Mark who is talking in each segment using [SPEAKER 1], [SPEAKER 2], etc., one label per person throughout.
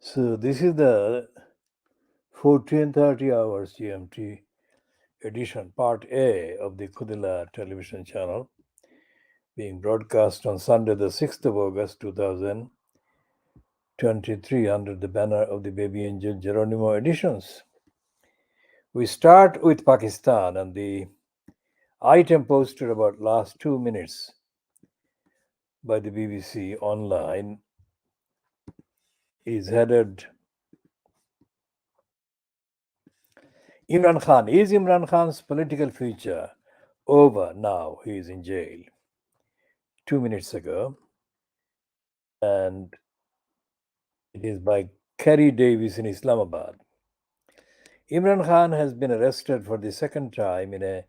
[SPEAKER 1] So this is the 14:30 hours GMT edition, part A of the Khoodeelaar television channel, being broadcast on Sunday, the 6th of August 2023, under the banner of the Baby Angel Geronimo editions. We start with Pakistan, and the item posted about last 2 minutes by the BBC online is headed Imran Khan. Is Imran Khan's political future over now? He is in jail. 2 minutes ago, and it is by Kerry Davis in Islamabad. Imran Khan has been arrested for the second time in a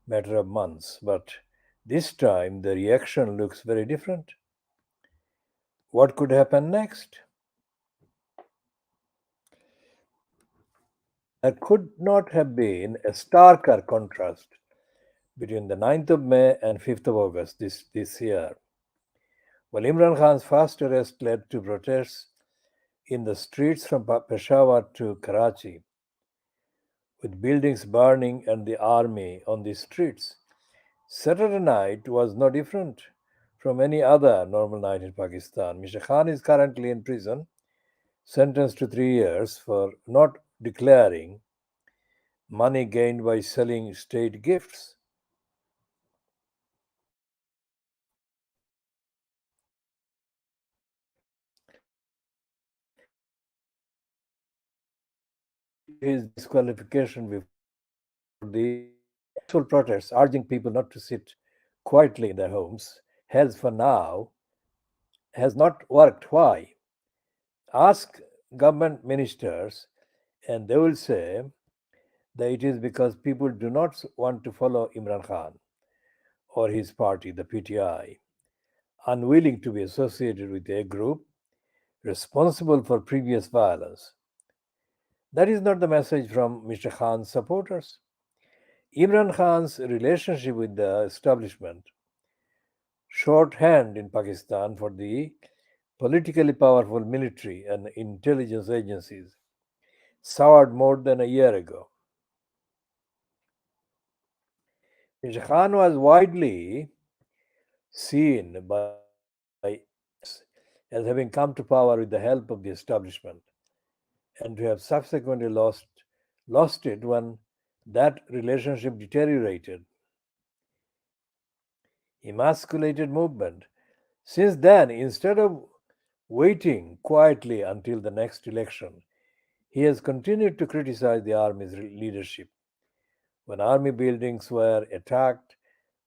[SPEAKER 1] matter of months, but this time the reaction looks very different. What could happen next? There could not have been a starker contrast between the 9th of May and 5th of August this year. While Imran Khan's first arrest led to protests in the streets from Peshawar to Karachi, with buildings burning and the army on the streets, Saturday night was no different from any other normal night in Pakistan. Mr. Khan is currently in prison, sentenced to 3 years for not declaring money gained by selling state gifts. His disqualification before the actual protests urging people not to sit quietly in their homes has for now has not worked. Why? Ask government ministers and they will say that it is because people do not want to follow Imran Khan or his party, the PTI, unwilling to be associated with a group responsible for previous violence. That is not the message from Mr. Khan's supporters. Imran Khan's relationship with the establishment, shorthand in Pakistan for the politically powerful military and intelligence agencies, soured more than a year ago. Mr. Khan was widely seen by as having come to power with the help of the establishment and to have subsequently lost it when that relationship deteriorated. Emasculated movement. Since then, instead of waiting quietly until the next election, he has continued to criticize the army's leadership. When army buildings were attacked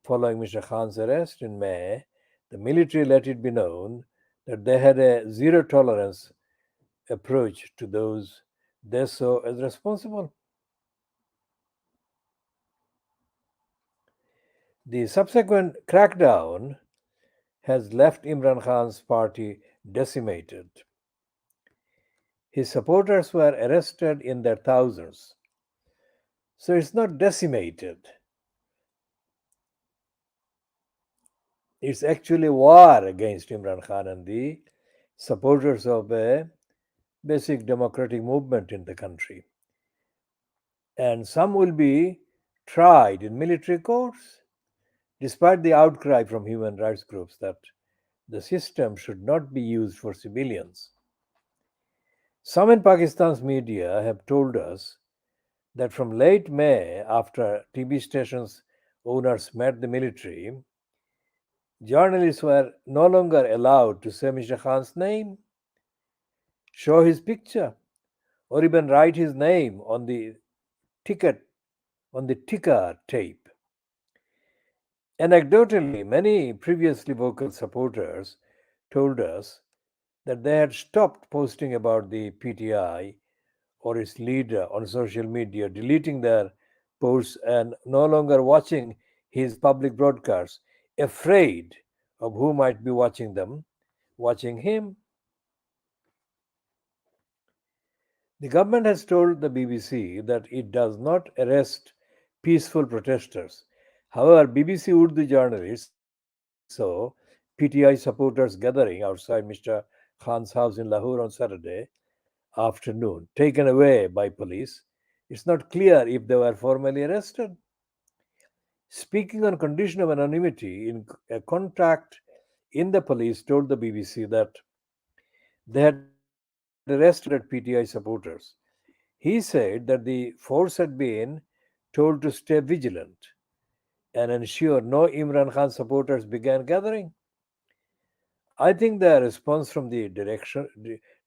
[SPEAKER 1] following Mr. Khan's arrest in May, the military let it be known that they had a zero tolerance approach to those they saw as responsible. The subsequent crackdown has left Imran Khan's party decimated. His supporters were arrested in their thousands. So it's not decimated, it's actually war against Imran Khan and the supporters of a basic democratic movement in the country. And some will be tried in military courts, despite the outcry from human rights groups that the system should not be used for civilians. Some in Pakistan's media have told us that from late May, after TV stations owners met the military, journalists were no longer allowed to say Mr. Khan's name, show his picture, or even write his name on the ticket on the ticker tape. Anecdotally, many previously vocal supporters told us that they had stopped posting about the PTI or its leader on social media, deleting their posts and no longer watching his public broadcasts, afraid of who might be watching them, watching him. The government has told the BBC that it does not arrest peaceful protesters. However, BBC Urdu journalists saw PTI supporters gathering outside Mr. Khan's house in Lahore on Saturday, afternoon, taken away by police. It's not clear if they were formally arrested. Speaking on condition of anonymity, in a contact in the police told the BBC that they had arrested 100 PTI supporters. He said that the force had been told to stay vigilant and ensure no Imran Khan supporters began gathering. I think the response from the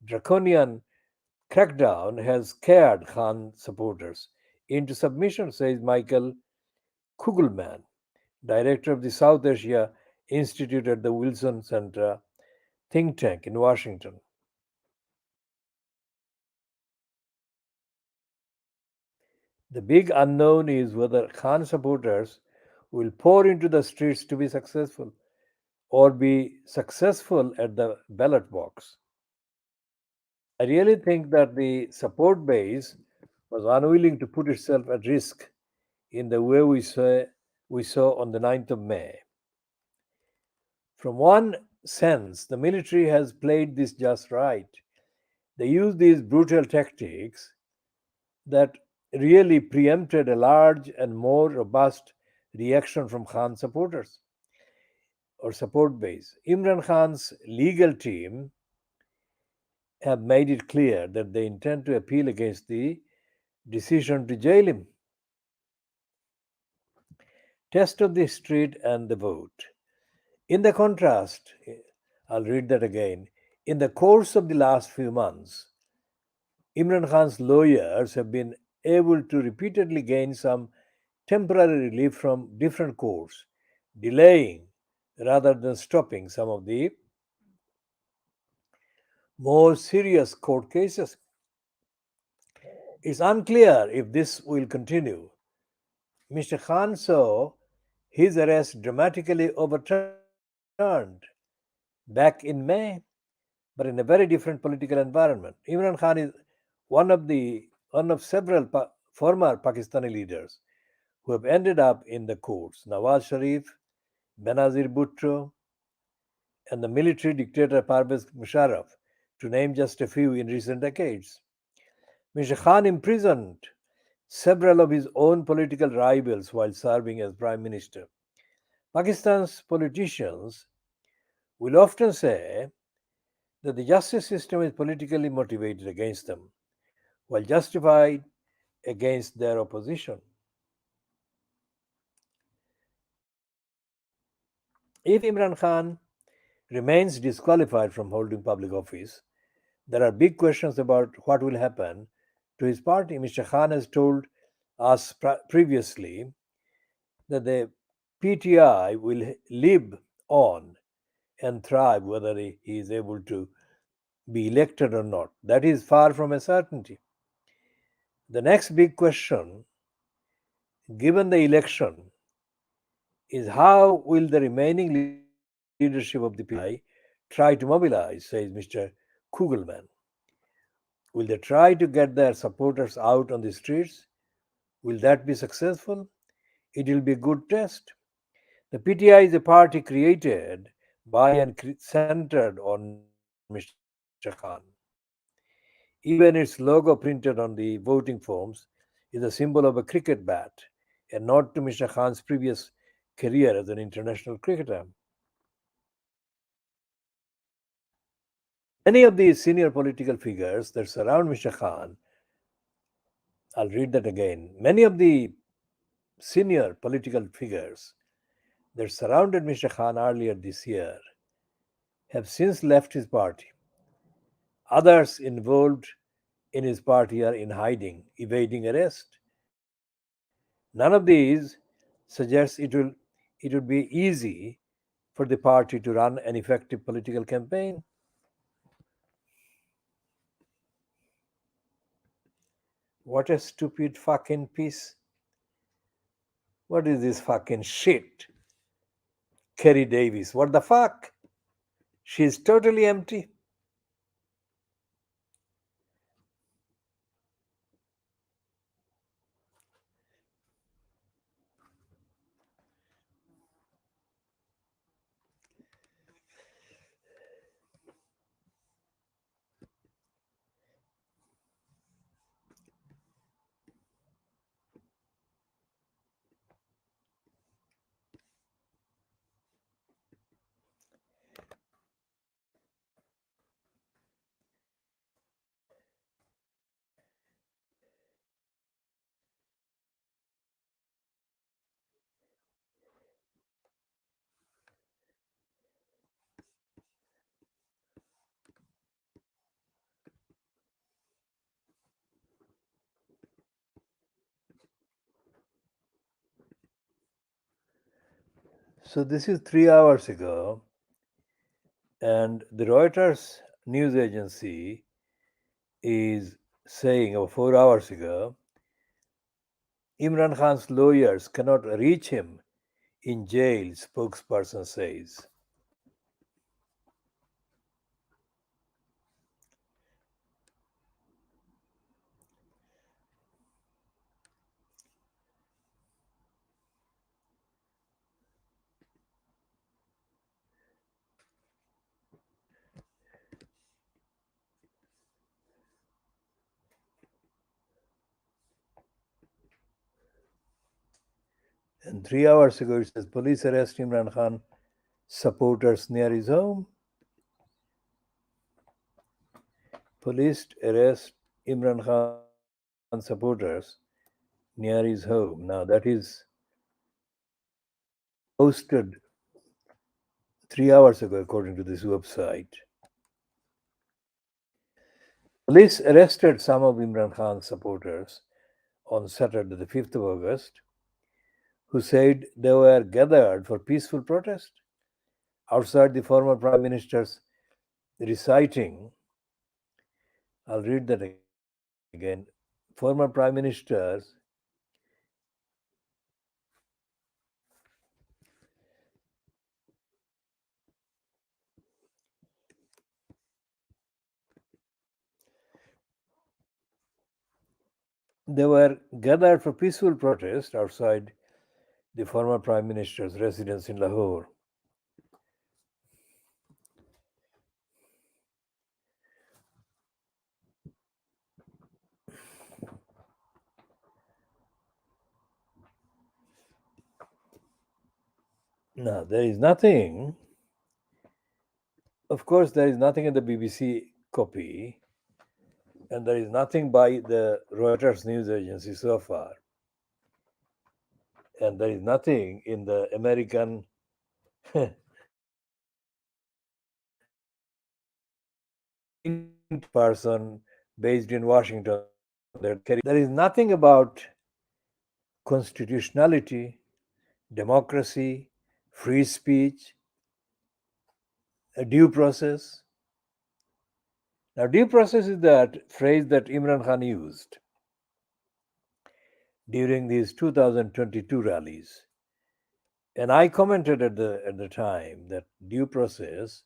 [SPEAKER 1] draconian crackdown has scared Khan supporters into submission, says Michael Kugelman, director of the South Asia Institute at the Wilson Center think tank in Washington. The big unknown is whether Khan supporters will pour into the streets to be successful or be successful at the ballot box. I really think that the support base was unwilling to put itself at risk in the way we saw on the 9th of May. From one sense, the military has played this just right. They used these brutal tactics that really preempted a large and more robust reaction from Khan supporters or support base. Imran Khan's legal team have made it clear that they intend to appeal against the decision to jail him. Test of the street and the vote. In the contrast, I'll read that again. In the course of the last few months, Imran Khan's lawyers have been able to repeatedly gain some temporary relief from different courts, delaying rather than stopping some of the more serious court cases. It's unclear if this will continue. Mr. Khan saw his arrest dramatically overturned back in May, but in a very different political environment. Imran Khan is one of several former Pakistani leaders who have ended up in the courts. Nawaz Sharif, Benazir Bhutto, and the military dictator Parvez Musharraf, to name just a few in recent decades. Mr. Khan imprisoned several of his own political rivals while serving as prime minister. Pakistan's politicians will often say that the justice system is politically motivated against them, while justified against their opposition. If Imran Khan remains disqualified from holding public office, there are big questions about what will happen to his party. Mr. Khan has told us previously that the PTI will live on and thrive whether he is able to be elected or not. That is far from a certainty. The next big question, given the election, is how will the remaining leadership of the PTI try to mobilize, says Mr. Kugelman. Will they try to get their supporters out on the streets? Will that be successful? It will be a good test. The PTI is a party created by and centered on Mr. Khan. Even its logo printed on the voting forms is a symbol of a cricket bat, a nod to Mr. Khan's previous career as an international cricketer. Many of the senior political figures that surround Mr. Khan, I'll read that again. Many of the senior political figures that surrounded Mr. Khan earlier this year have since left his party. Others involved in his party are in hiding, evading arrest. None of these suggests it would be easy for the party to run an effective political campaign. What a stupid fucking piece. What is this fucking shit? Kerry Davis. What the fuck? She's totally empty. So this is 3 hours ago, and the Reuters news agency is saying, or 4 hours ago, Imran Khan's lawyers cannot reach him in jail, spokesperson says. And 3 hours ago, it says police arrest Imran Khan supporters near his home. Police arrest Imran Khan supporters near his home. Now, that is posted 3 hours ago, according to this website. Police arrested some of Imran Khan's supporters on Saturday, the 5th of August, who said they were gathered for peaceful protest outside the former Prime Minister's reciting. I'll read that again. Former Prime Minister's they were gathered for peaceful protest outside the former Prime Minister's residence in Lahore. Now, there is nothing, of course, there is nothing in the BBC copy, and there is nothing by the Reuters news agency so far. And there is nothing in the American person based in Washington that carry. There is nothing about constitutionality, democracy, free speech, a due process. Now, due process is that phrase that Imran Khan used during these 2022 rallies. And I commented at the time that due process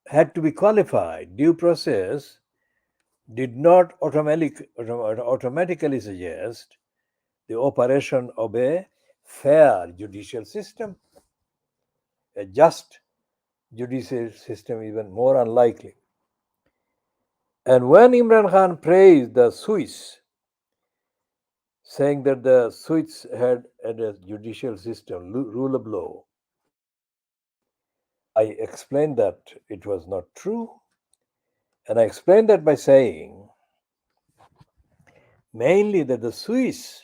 [SPEAKER 1] had to be qualified. Due process did not automatically suggest the operation of a fair judicial system. A just judicial system even more unlikely. And when Imran Khan praised the Swiss, saying that the Swiss had a judicial system, rule of law, I explained that it was not true. And I explained that by saying mainly that the Swiss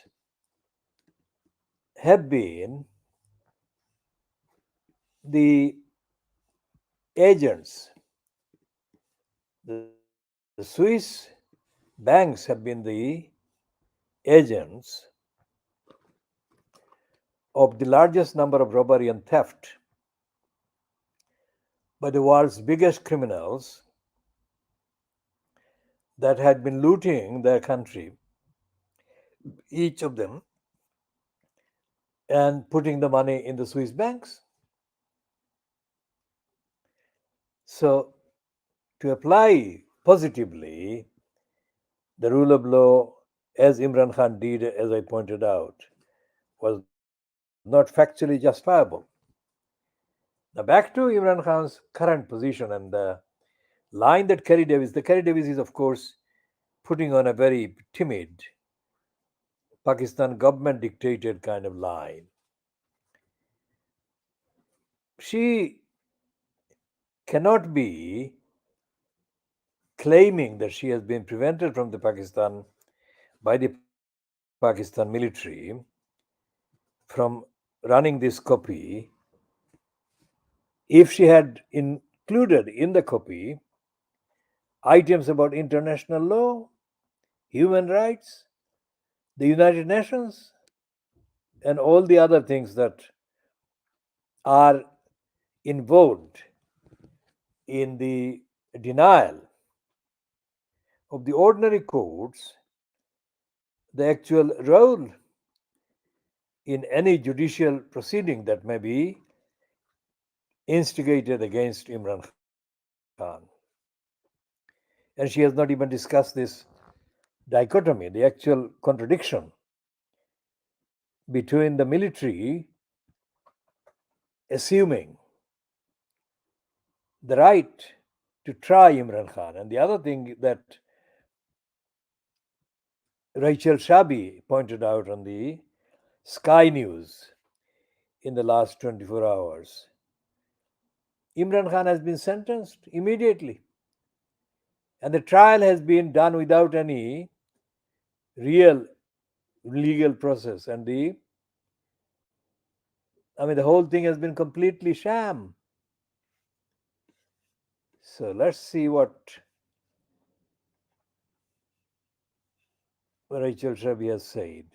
[SPEAKER 1] have been the agents. The Swiss banks have been the agents of the largest number of robbery and theft by the world's biggest criminals that had been looting their country, each of them, and putting the money in the Swiss banks. So, to apply positively the rule of law, as Imran Khan did, as I pointed out, was not factually justifiable. Now, back to Imran Khan's current position and the line that Kerry Davis, the Kerry Davis is, of course, putting on a very timid Pakistan government dictated kind of line. She cannot be claiming that she has been prevented from the Pakistan by the Pakistan military from running this copy if she had included in the copy items about international law, human rights, the United Nations, and all the other things that are involved in the denial of the ordinary courts the actual role in any judicial proceeding that may be instigated against Imran Khan. And she has not even discussed this dichotomy, the actual contradiction between the military assuming the right to try Imran Khan and the other thing that Rachel Shabi pointed out on the Sky News in the last 24 hours. Imran Khan has been sentenced immediately, and the trial has been done without any real legal process. And the whole thing has been completely sham. So let's see what Rachel Shabi has said.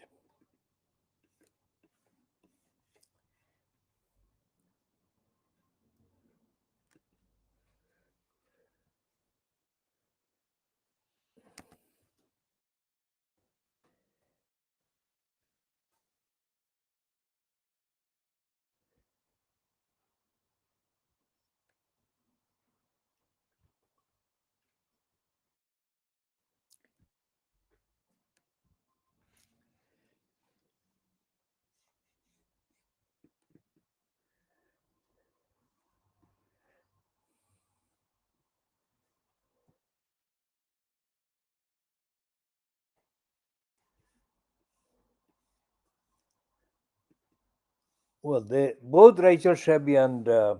[SPEAKER 1] Well, both Rachel Shabi and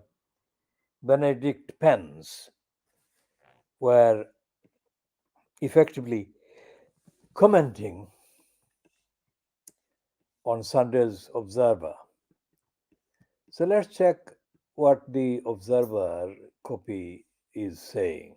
[SPEAKER 1] Benedict Pence were effectively commenting on Sunday's Observer. So let's check what the Observer copy is saying.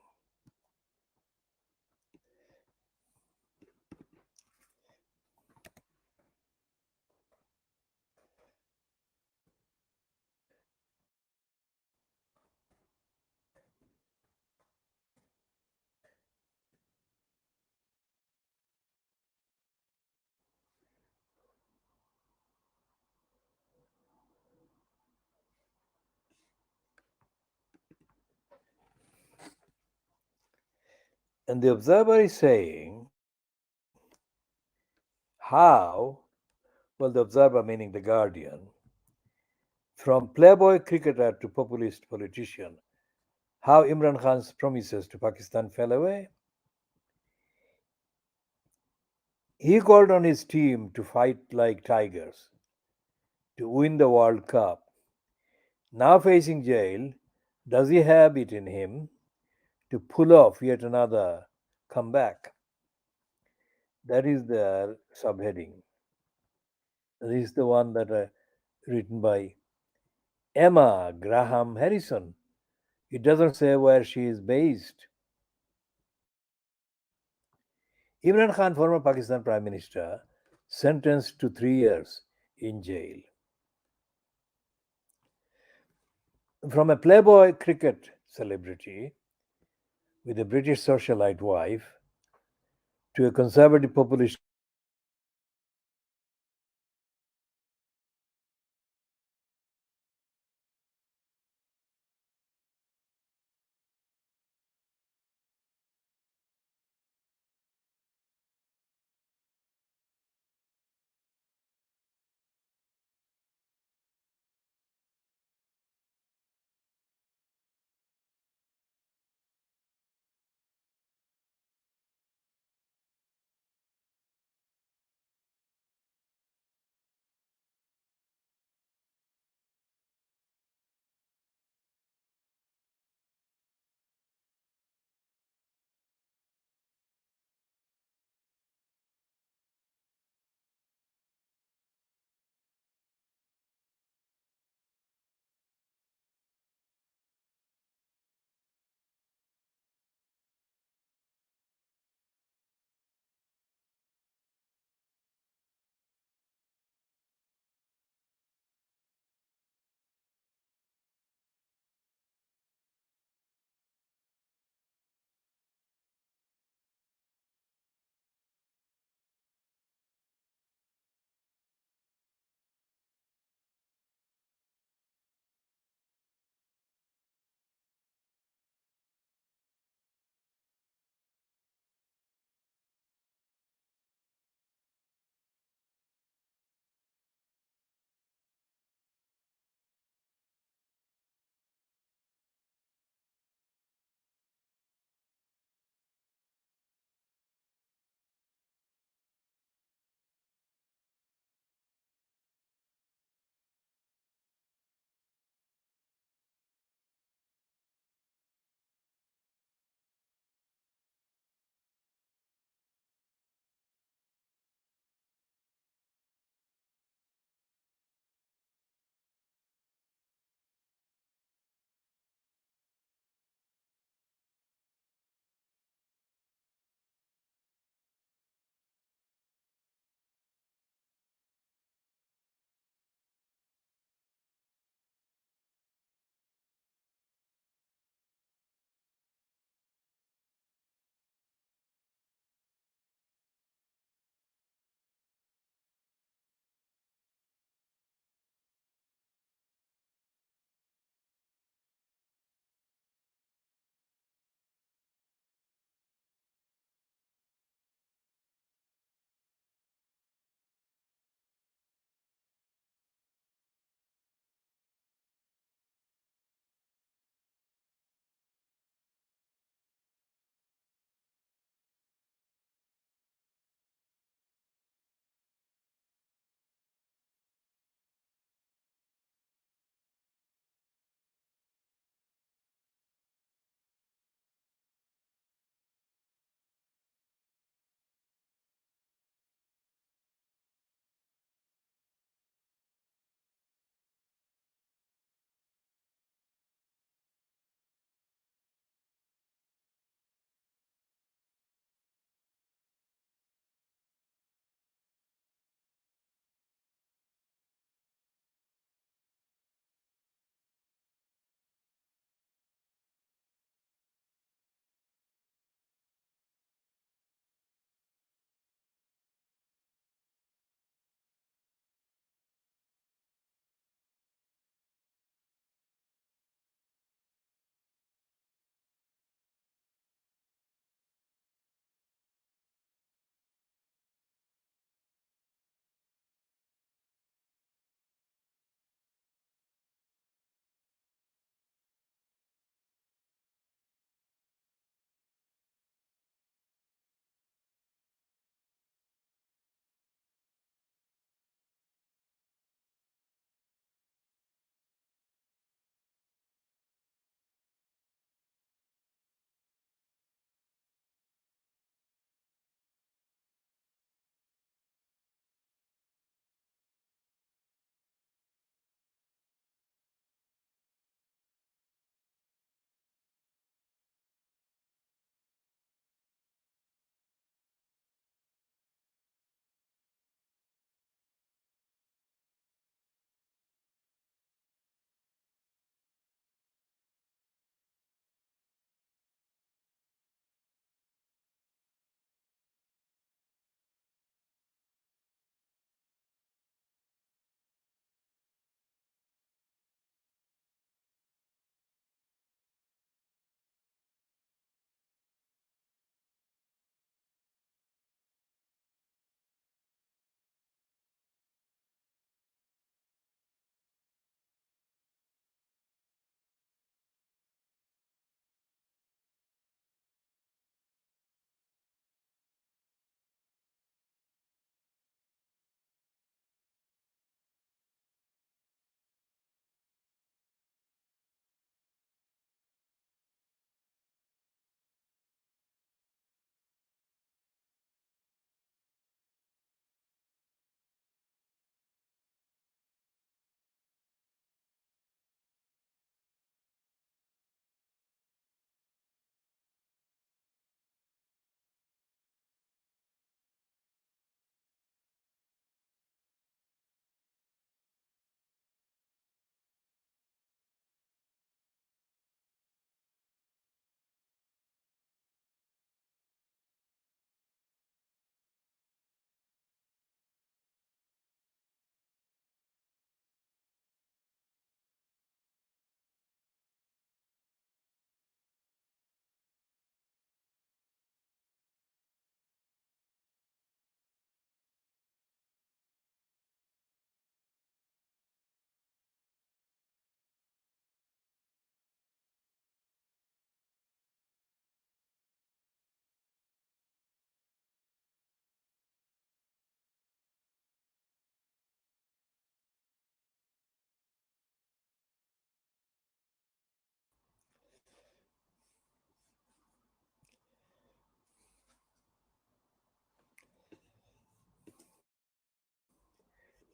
[SPEAKER 1] And the Observer is saying how, well, the Observer meaning the Guardian, from playboy cricketer to populist politician, how Imran Khan's promises to Pakistan fell away. He called on his team to fight like tigers to win the World Cup. Now facing jail, does he have it in him to pull off yet another comeback? That is their subheading. This is the one that written by Emma Graham Harrison. It doesn't say where she is based. Imran Khan, former Pakistan Prime Minister, sentenced to 3 years in jail. From a playboy cricket celebrity with a British socialite wife to a conservative populist candidate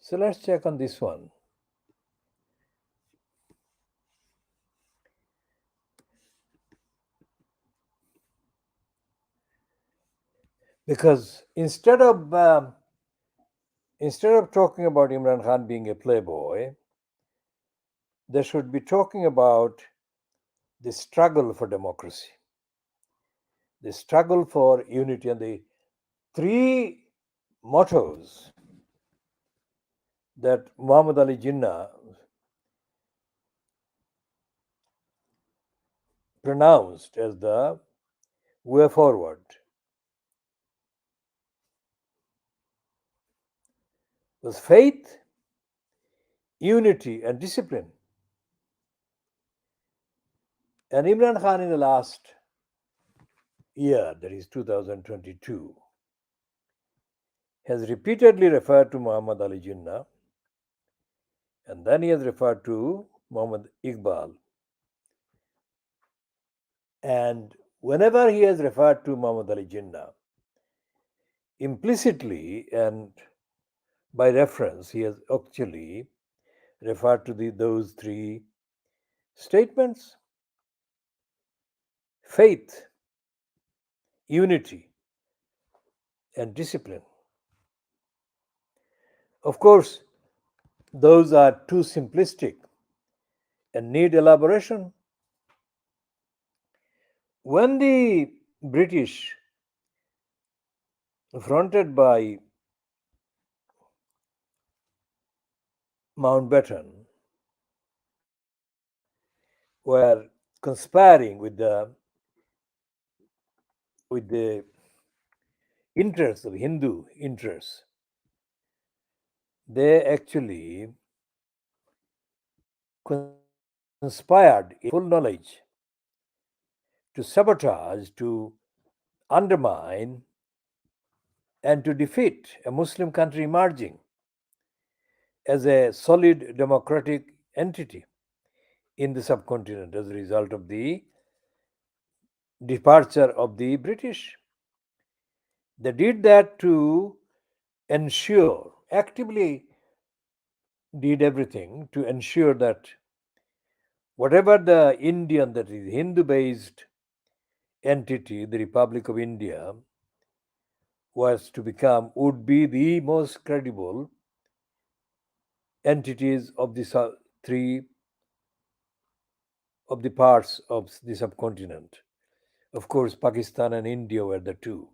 [SPEAKER 1] So let's check on this one. Because instead of talking about Imran Khan being a playboy, they should be talking about the struggle for democracy, the struggle for unity, and the three mottos that Muhammad Ali Jinnah pronounced as the way forward was faith, unity, and discipline. And Imran Khan in the last year, that is 2022, has repeatedly referred to Muhammad Ali Jinnah, and then he has referred to Muhammad Iqbal. And whenever he has referred to Muhammad Ali Jinnah, implicitly and by reference, he has actually referred to those three statements: faith, unity, and discipline. Of course, those are too simplistic and need elaboration. When the British, fronted by Mountbatten, were conspiring with the interests of Hindu interests, they actually conspired in full knowledge to sabotage, to undermine, and to defeat a Muslim country emerging as a solid democratic entity in the subcontinent as a result of the departure of the British. They did that to ensure, actively did everything to ensure that whatever the Indian, that is Hindu based entity, the Republic of India, was to become, would be the most credible entities of the three of the parts of the subcontinent. Of course, Pakistan and India were the two.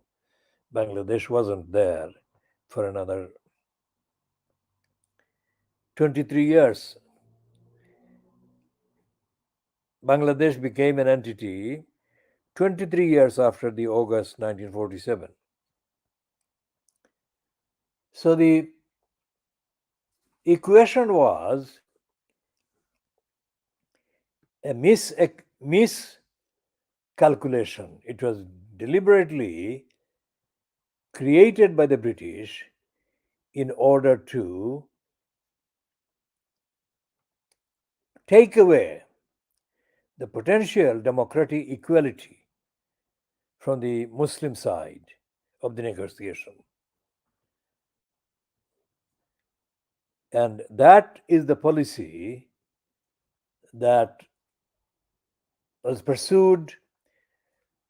[SPEAKER 1] Bangladesh wasn't there for another 23 years. Bangladesh became an entity 23 years after the August 1947. So the equation was a miscalculation. It was deliberately created by the British in order to take away the potential democratic equality from the Muslim side of the negotiation. And that is the policy that was pursued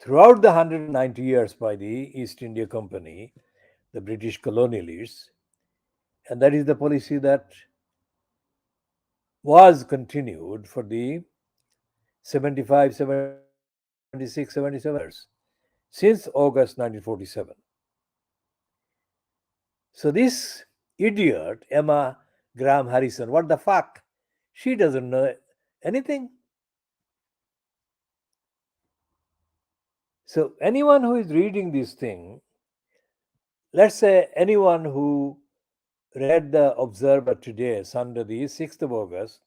[SPEAKER 1] throughout the 190 years by the East India Company, the British colonialists, and that is the policy that was continued for the 75, 76, 77 years since August 1947. So this idiot, Emma Graham Harrison, what the fuck? She doesn't know anything. So anyone who is reading this thing, let's say anyone who read the Observer today, Sunday, the 6th of August,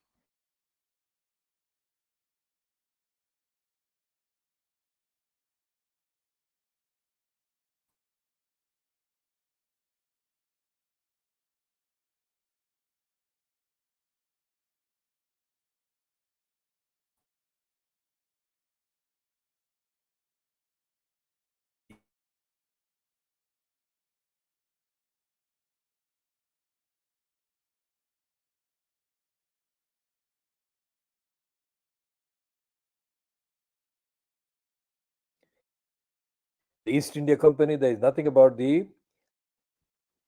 [SPEAKER 1] East India Company, there is nothing about the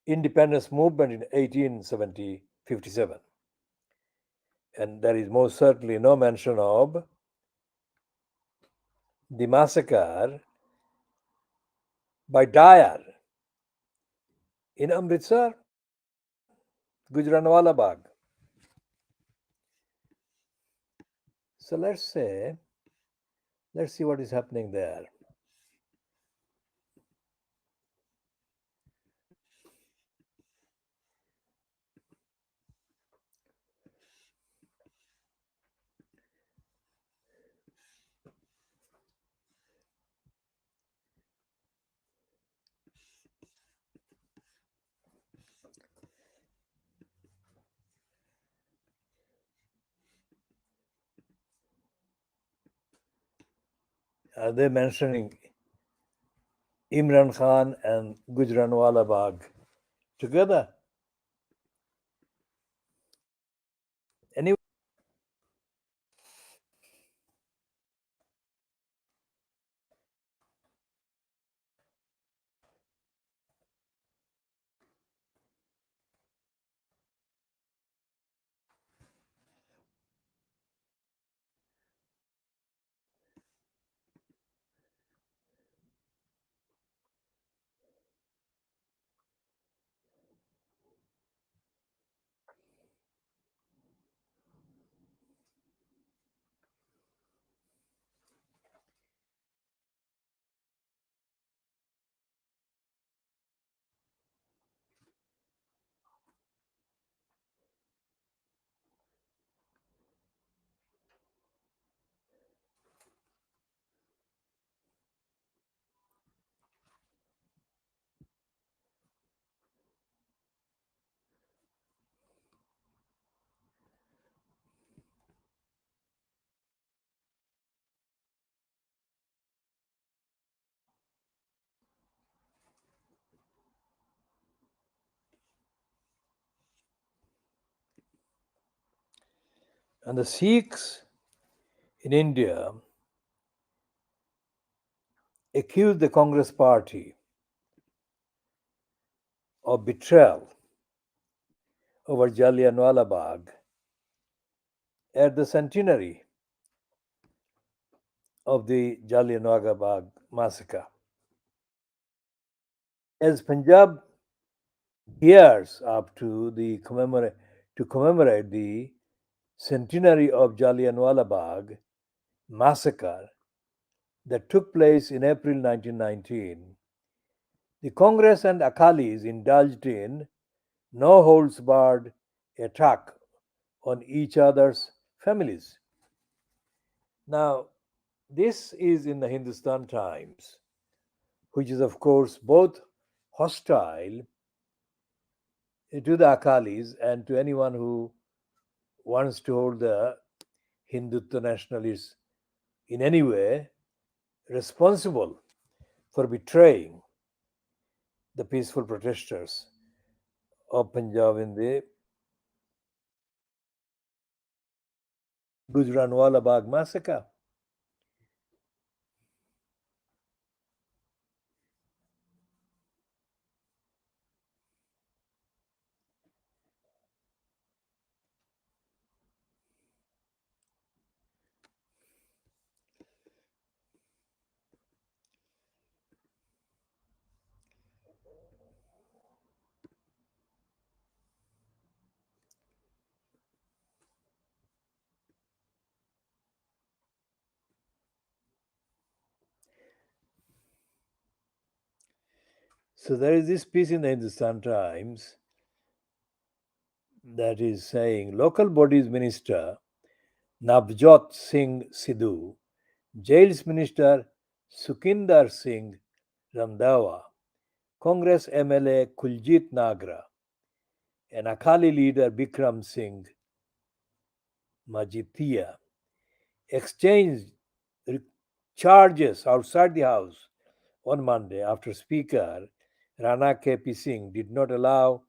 [SPEAKER 1] independence movement in 1857. And there is most certainly no mention of the massacre by Dyer in Amritsar, Gujranwala Bagh. So let's see what is happening there. Are they mentioning Imran Khan and Gujranwala Bagh together? Anyway, and the Sikhs in India accused the Congress party of betrayal over Jallianwala Bagh at the centenary of the Jallianwala Bagh massacre. As Punjab gears up to commemorate the centenary of Jallianwala Bagh massacre that took place in April 1919, the Congress and Akalis indulged in no holds barred attack on each other's families. Now, this is in the Hindustan Times, which is, of course, both hostile to the Akalis and to anyone who wants to hold the Hindutva nationalists in any way responsible for betraying the peaceful protesters of Punjab in the Gujranwala Bagh massacre. So there is this piece in the Hindustan Times that is saying local bodies minister Navjot Singh Sidhu, jails minister Sukinder Singh Randhawa, Congress MLA Kuljit Nagra, and Akali leader Bikram Singh Majithia exchanged charges outside the House on Monday after Speaker Rana KP Singh did not allow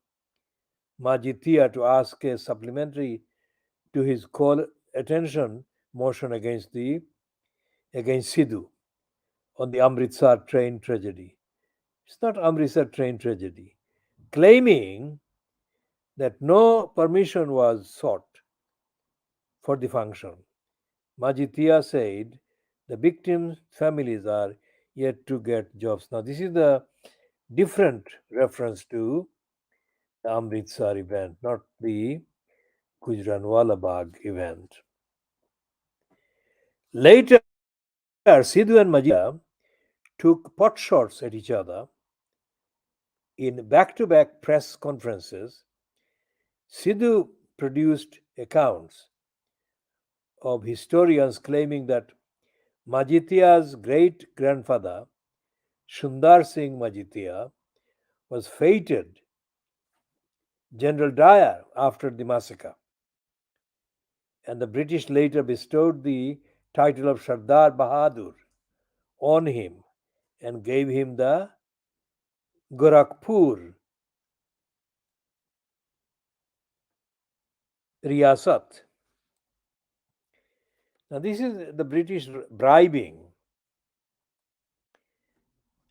[SPEAKER 1] Majithia to ask a supplementary to his call attention motion against Sidhu on the Amritsar train tragedy. It's not Amritsar train tragedy, claiming that no permission was sought for the function. Majitia said the victims' families are yet to get jobs. Now, this is the different reference to the Amritsar event, not the Gujranwala Bagh event. Later, Sidhu and Majitia took potshots at each other in back to back press conferences. Sidhu produced accounts of historians claiming that Majitia's great grandfather, Sundar Singh Majitia, was fated General Dyer after the massacre, and the British later bestowed the title of Sardar Bahadur on him and gave him the Gorakhpur Riyasat. Now, this is the British bribing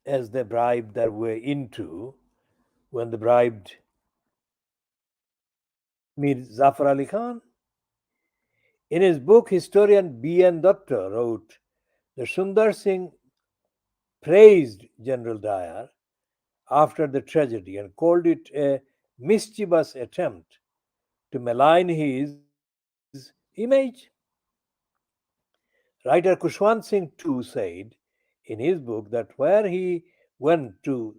[SPEAKER 1] as they bribed their way into when they bribed Mir Zafar Ali Khan. In his book, historian B.N. Datta wrote that Sundar Singh praised General Dyer after the tragedy and called it a mischievous attempt to malign his image. Writer Kushwant Singh too said in his book that where he went to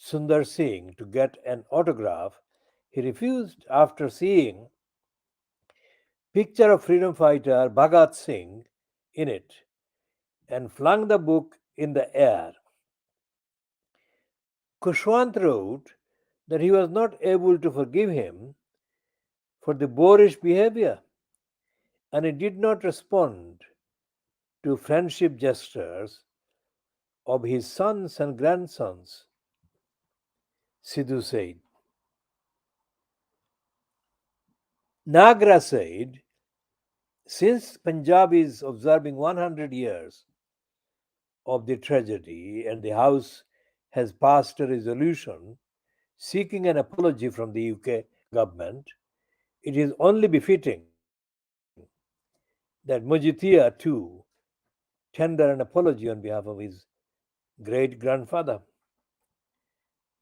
[SPEAKER 1] Sundar Singh to get an autograph, he refused after seeing picture of freedom fighter Bhagat Singh in it and flung the book in the air. Kushwant wrote that he was not able to forgive him for the boorish behavior and he did not respond to friendship gestures of his sons and grandsons, Sidhu said. Nagra said, since Punjab is observing 100 years of the tragedy and the House has passed a resolution seeking an apology from the UK government, it is only befitting that Mujtia too tender an apology on behalf of his great grandfather.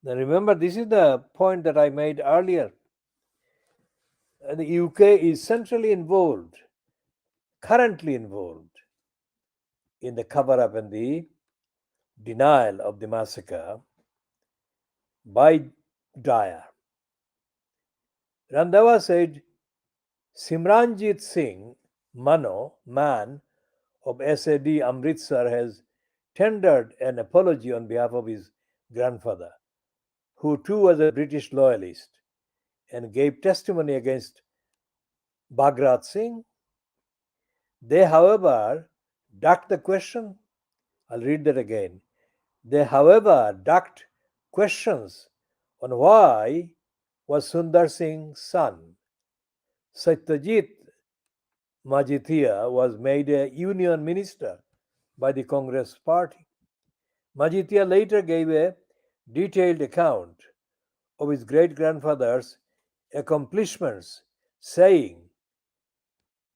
[SPEAKER 1] Now remember, this is the point that I made earlier. The UK is centrally involved, currently involved, in the cover up and the denial of the massacre by Dyer. Randhawa said Simranjit Singh Mano, man of SAD Amritsar, has tendered an apology on behalf of his grandfather, who too was a British loyalist and gave testimony against Bagrat Singh. They, however, ducked the question. I'll read that again. They, however, ducked questions on why was Sundar Singh's son, Satyajit Majithia, was made a union minister by the Congress party. Majithia later gave a detailed account of his great grandfather's accomplishments, saying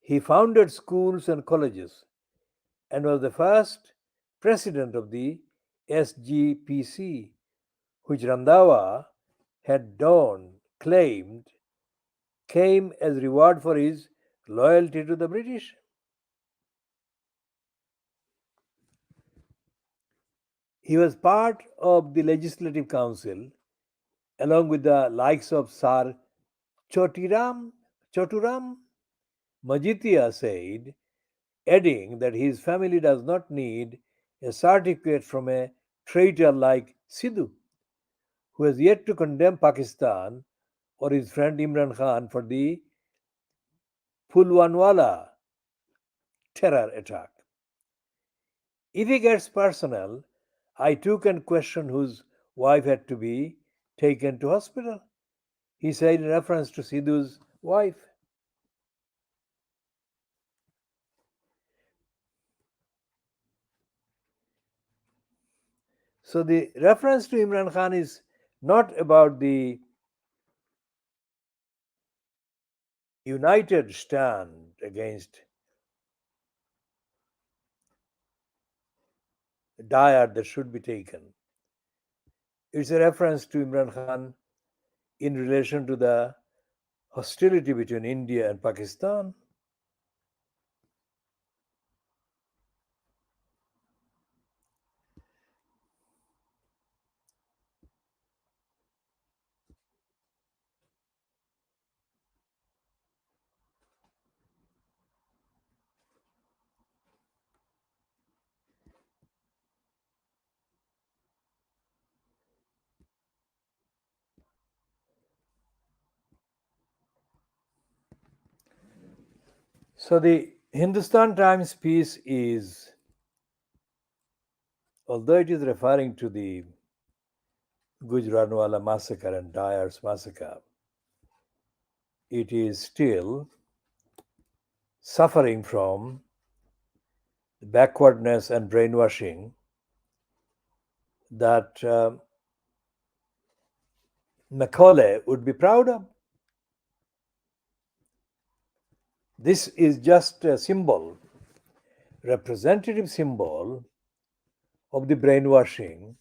[SPEAKER 1] he founded schools and colleges and was the first president of the SGPC, which Randhawa had claimed came as reward for his loyalty to the British. He was part of the Legislative Council along with the likes of Sir Choturam. Majitia said, adding that his family does not need a certificate from a traitor like Sidhu, who has yet to condemn Pakistan or his friend Imran Khan for the Pulwanwala terror attack. If he gets personal, I too can question whose wife had to be taken to hospital, he said in reference to Sidhu's wife. So the reference to Imran Khan is not about the united stand against diet that should be taken. It's a reference to Imran Khan in relation to the hostility between India and Pakistan. So the Hindustan Times piece is, although it is referring to the Gujranwala massacre and Dyer's massacre, it is still suffering from backwardness and brainwashing that Macaulay would be proud of. This is just a symbol, representative symbol of the brainwashing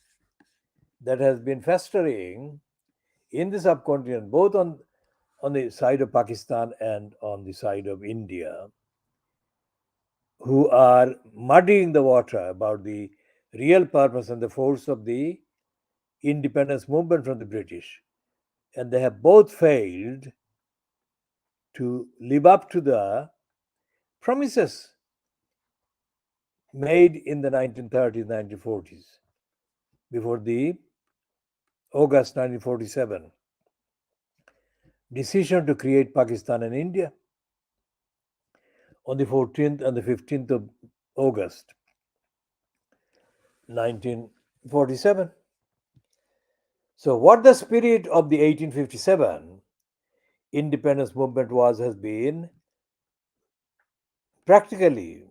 [SPEAKER 1] that has been festering in the subcontinent, both on the side of Pakistan and on the side of India, who are muddying the water about the real purpose and the force of the independence movement from the British. And they have both failed to live up to the promises made in the 1930s, 1940s, before the August 1947 decision to create Pakistan and India on the 14th and the 15th of August 1947. So, what the spirit of the 1857 independence movement was has been practically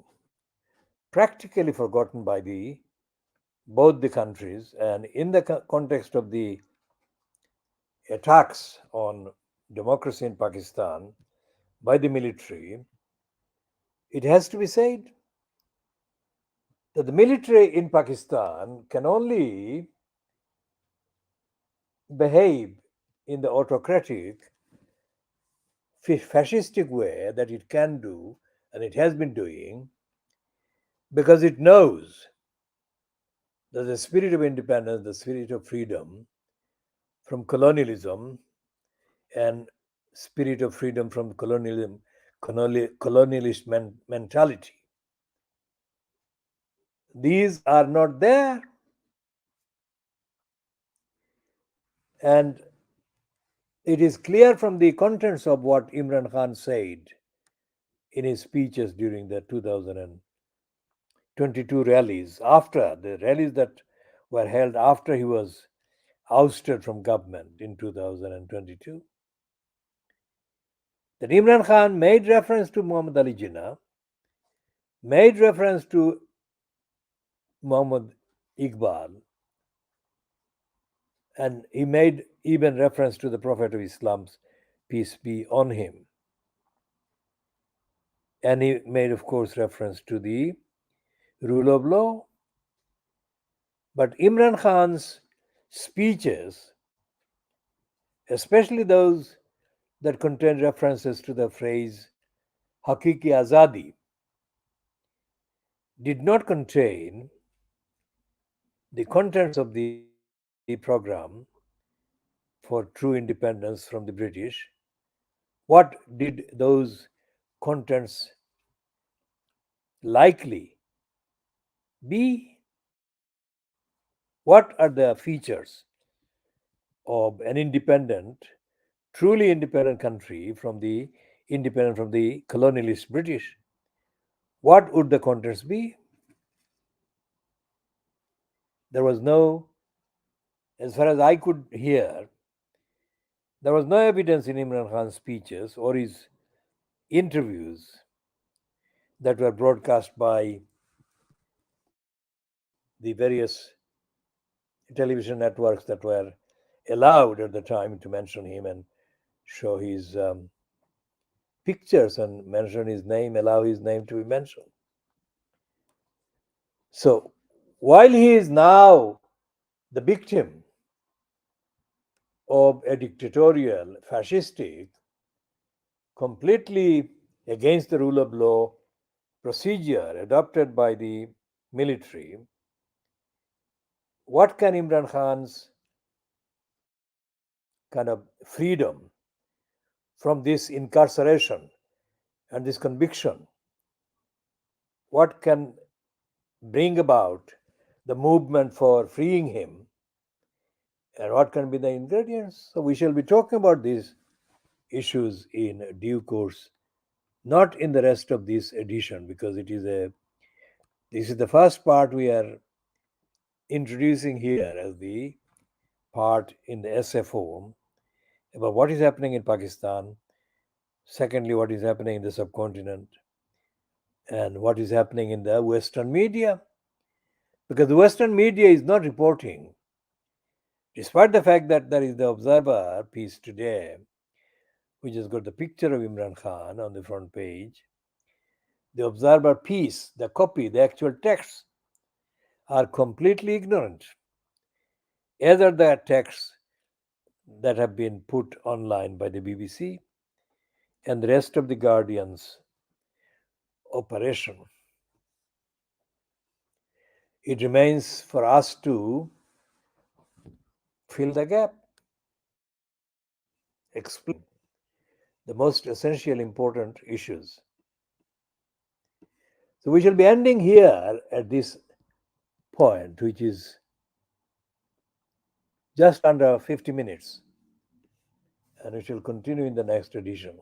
[SPEAKER 1] practically forgotten by the both the countries, and in the context of the attacks on democracy in Pakistan by the military, it has to be said that the military in Pakistan can only behave in the autocratic, fascistic way that it can do, and it has been doing, because it knows that the spirit of independence, the spirit of freedom from colonialism, and spirit of freedom from colonialism, colonialist mentality, these are not there. And it is clear from the contents of what Imran Khan said in his speeches during the 2022 rallies, after the rallies that were held after he was ousted from government in 2022, that Imran Khan made reference to Muhammad Ali Jinnah, made reference to Muhammad Iqbal, and he made even reference to the Prophet of Islam's peace be on him. And he made, of course, reference to the rule of law. But Imran Khan's speeches, especially those that contain references to the phrase Hakiki Azadi, did not contain the contents of the program for true independence from the British. What did those contents likely be? What are the features of an independent, truly independent country from the independent from the colonialist British? What would the contents be? There was no, as far as I could hear, there was no evidence in Imran Khan's speeches or his interviews that were broadcast by the various television networks that were allowed at the time to mention him and show his pictures and mention his name, allow his name to be mentioned. So, while he is now the victim of a dictatorial, fascistic, completely against the rule of law procedure adopted by the military, what can Imran Khan's kind of freedom from this incarceration and this conviction, what can bring about the movement for freeing him, and what can be the ingredients? So, we shall be talking about these issues in due course, not in the rest of this edition, because this is the first part we are introducing here as the part in the SFO about what is happening in Pakistan, secondly, what is happening in the subcontinent, and what is happening in the Western media. Because the Western media is not reporting, despite the fact that there is the Observer piece today, which has got the picture of Imran Khan on the front page. The Observer piece, the copy, the actual texts are completely ignorant. Either the texts that have been put online by the BBC and the rest of the Guardian's operation. It remains for us to fill the gap, explain the most essential important issues. So we shall be ending here at this point, which is just under 50 minutes, and we shall continue in the next edition.